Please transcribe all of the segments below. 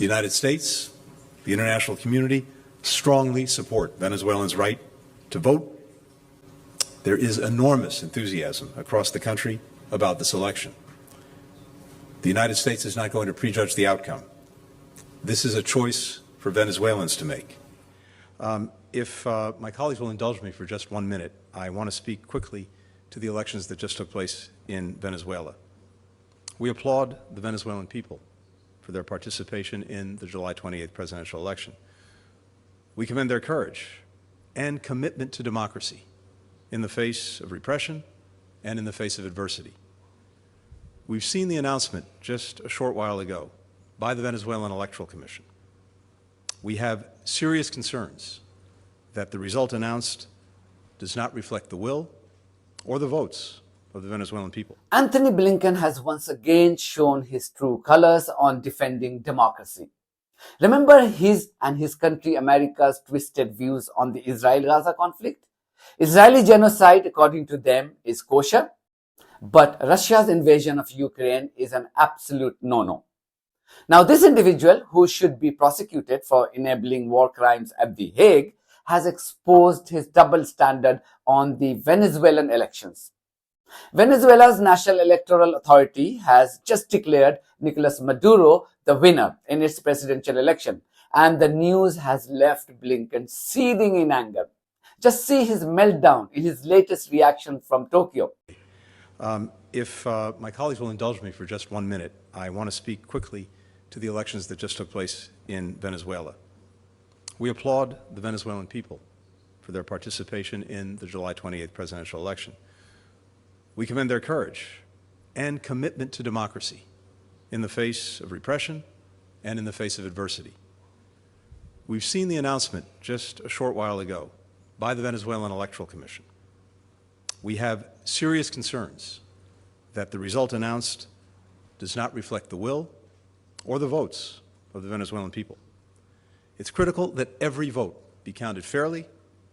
The United States, the international community, strongly support Venezuelans' right to vote. There is enormous enthusiasm across the country about this election. The United States is not going to prejudge the outcome. This is a choice for Venezuelans to make. If my colleagues will indulge me for just 1 minute, I want to speak quickly to the elections that just took place in Venezuela. We applaud the Venezuelan people for their participation in the July 28th presidential election. We commend their courage and commitment to democracy in the face of repression and in the face of adversity. We've seen the announcement just a short while ago by the Venezuelan Electoral Commission. We have serious concerns that the result announced does not reflect the will or the votes of the Venezuelan people. Antony Blinken has once again shown his true colors on defending democracy. Remember his and his country America's twisted views on the Israel-Gaza conflict? Israeli genocide, according to them, is kosher, but Russia's invasion of Ukraine is an absolute no-no. Now, this individual, who should be prosecuted for enabling war crimes at The Hague, has exposed his double standard on the Venezuelan elections. Venezuela's National Electoral Authority has just declared Nicolas Maduro the winner in its presidential election, and the news has left Blinken seething in anger. Just see his meltdown in his latest reaction from Tokyo. If my colleagues will indulge me for just 1 minute, I want to speak quickly to the elections that just took place in Venezuela. We applaud the Venezuelan people for their participation in the July 28th presidential election. We commend their courage and commitment to democracy in the face of repression and in the face of adversity. We've seen the announcement just a short while ago by the Venezuelan Electoral Commission. We have serious concerns that the result announced does not reflect the will or the votes of the Venezuelan people. It's critical that every vote be counted fairly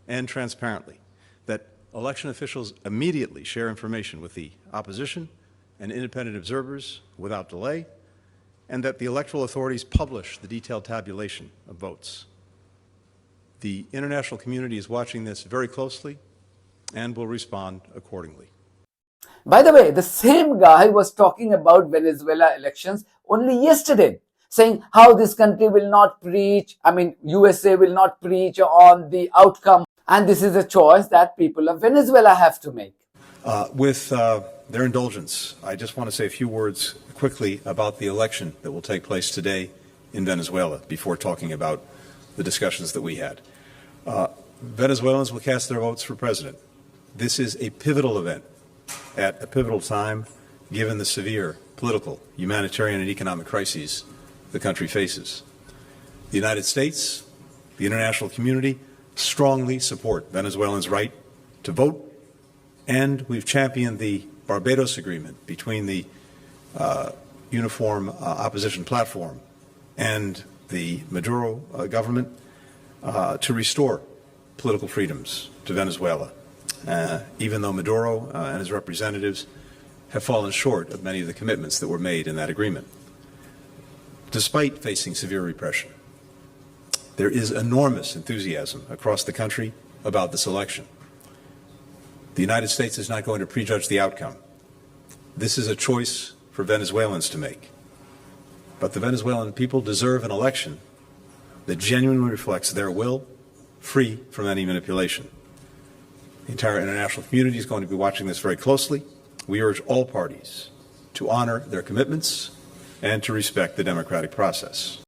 and transparently, that election officials immediately share information with the opposition and independent observers without delay, and that the electoral authorities publish the detailed tabulation of votes. The international community is watching this very closely and will respond accordingly. By the way, the same guy was talking about Venezuela elections only yesterday, saying how this country will not USA will not preach on the outcome, and this is a choice that people of Venezuela have to make. With their indulgence, I just want to say a few words quickly about the election that will take place today in Venezuela before talking about the discussions that we had. Venezuelans will cast their votes for president. This is a pivotal event at a pivotal time, given the severe political, humanitarian, and economic crises the country faces. The United States, the international community, strongly support Venezuelans' right to vote, and we've championed the Barbados Agreement between the Uniform Opposition Platform and the Maduro government to restore political freedoms to Venezuela, even though Maduro and his representatives have fallen short of many of the commitments that were made in that agreement. Despite facing severe repression, there is enormous enthusiasm across the country about this election. The United States is not going to prejudge the outcome. This is a choice for Venezuelans to make. But the Venezuelan people deserve an election that genuinely reflects their will, free from any manipulation. The entire international community is going to be watching this very closely. We urge all parties to honor their commitments and to respect the democratic process.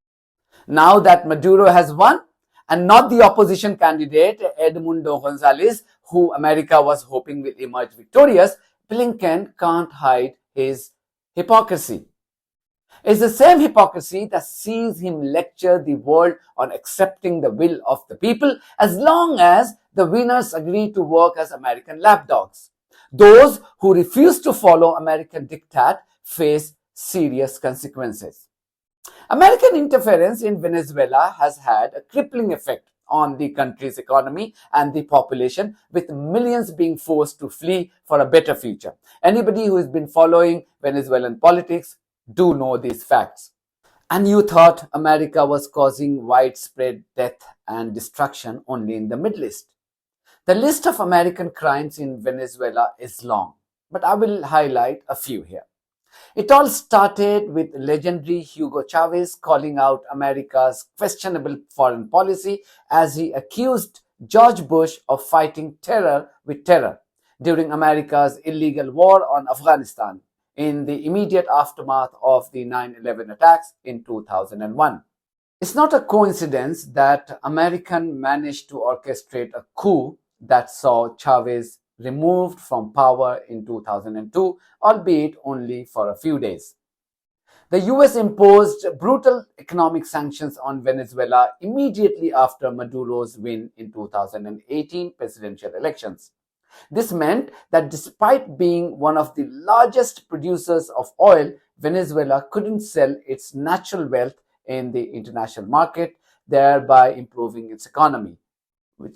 Now that Maduro has won, and not the opposition candidate Edmundo Gonzalez, who America was hoping will emerge victorious, Blinken can't hide his hypocrisy. It's the same hypocrisy that sees him lecture the world on accepting the will of the people as long as the winners agree to work as American lapdogs. Those who refuse to follow American diktat face serious consequences. American interference in Venezuela has had a crippling effect on the country's economy and the population, with millions being forced to flee for a better future. Anybody who has been following Venezuelan politics do know these facts. And you thought America was causing widespread death and destruction only in the Middle East. The list of American crimes in Venezuela is long, but I will highlight a few here. It all started with legendary Hugo Chavez calling out America's questionable foreign policy as he accused George Bush of fighting terror with terror during America's illegal war on Afghanistan in the immediate aftermath of the 9/11 attacks in 2001. It's not a coincidence that America managed to orchestrate a coup that saw Chavez removed from power in 2002, albeit only for a few days. The US imposed brutal economic sanctions on Venezuela immediately after Maduro's win in 2018 presidential elections. This meant that despite being one of the largest producers of oil, Venezuela couldn't sell its natural wealth in the international market, thereby improving its economy.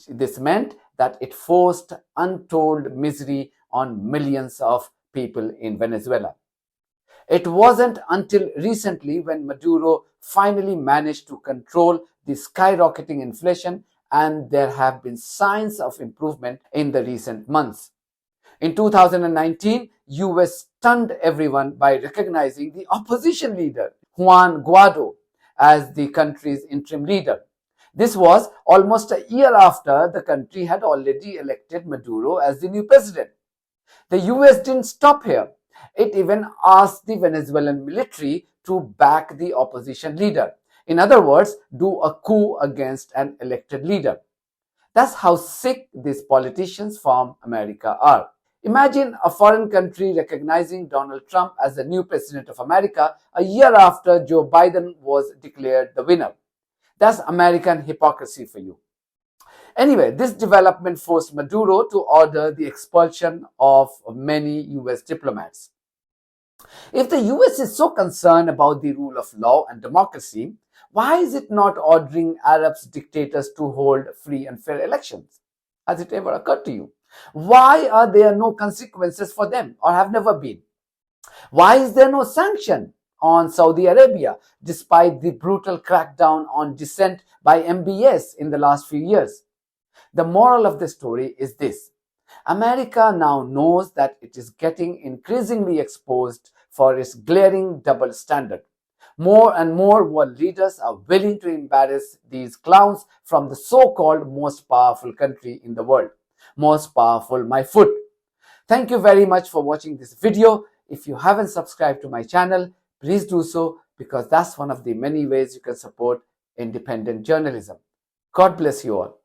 This meant that it forced untold misery on millions of people in Venezuela. It wasn't until recently when Maduro finally managed to control the skyrocketing inflation, and there have been signs of improvement in the recent months. In 2019, US stunned everyone by recognizing the opposition leader, Juan Guaido, as the country's interim leader. This was almost a year after the country had already elected Maduro as the new president. The US didn't stop here. It even asked the Venezuelan military to back the opposition leader. In other words, do a coup against an elected leader. That's how sick these politicians from America are. Imagine a foreign country recognizing Donald Trump as the new president of America a year after Joe Biden was declared the winner. That's American hypocrisy for you. Anyway, this development forced Maduro to order the expulsion of many US diplomats. If the US is so concerned about the rule of law and democracy, why is it not ordering Arab dictators to hold free and fair elections? Has it ever occurred to you? Why are there no consequences for them, or have never been? Why is there no sanction on Saudi Arabia despite the brutal crackdown on dissent by MBS in the last few years? The moral of the story is this: America now knows that it is getting increasingly exposed for its glaring double standard. More and more world leaders are willing to embarrass these clowns from the so-called most powerful country in the world. Most powerful, my foot. Thank you very much for watching this video. If you haven't subscribed to my channel, please do so, because that's one of the many ways you can support independent journalism. God bless you all.